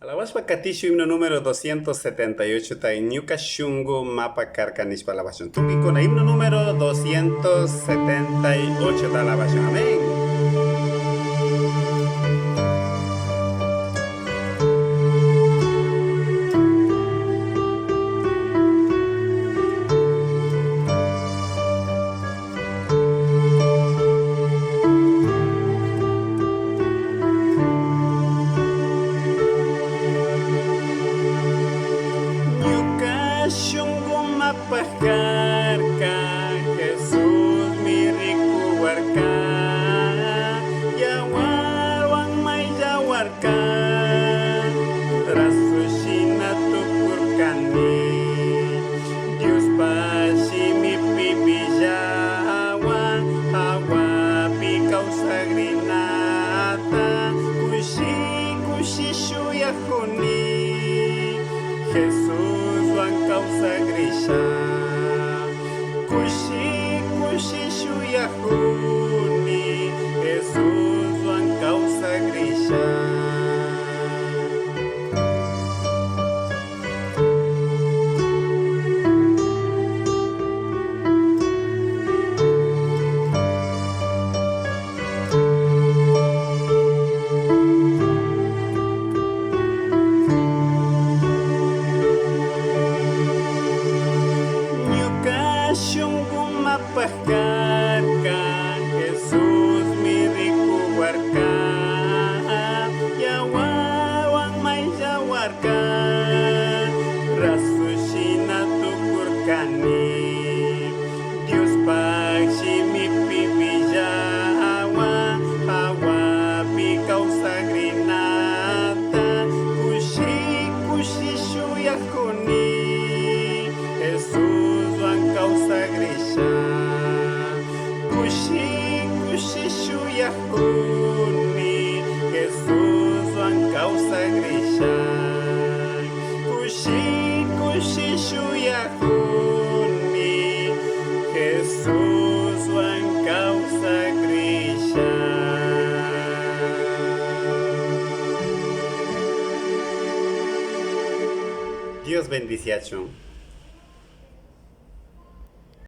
Alawashpa Katishu himno número 278 Tainyuka Shungu Mapa Karkanishpa Alabashon. Tuki con el himno número 278 de Alabashon. Amén. Shungu mapahkarka Jesús mi riku warka Yawarwan may yawarka Rasushina tukurkani Dios pasi mi pipijawa Hawa pikau sagrinata Kushi kushi shuyahuni Jesús Juan causa grisha Kushi kushi shuyahuni Jesús Juan causa grisha Shungu mapahkarka Jesús mi riku warka Yawarwan may yawarka Rasushina tukurkani Dios paksi mi pipijawa Hawa pikau sagrinata Kushi kushi shuyahuni Jesús causa grisha Kushi kushi shuyahuni Jesús Juan causa grisha Kushi kushi shuyahuni Jesús Juan causa grisha. Dios bendice.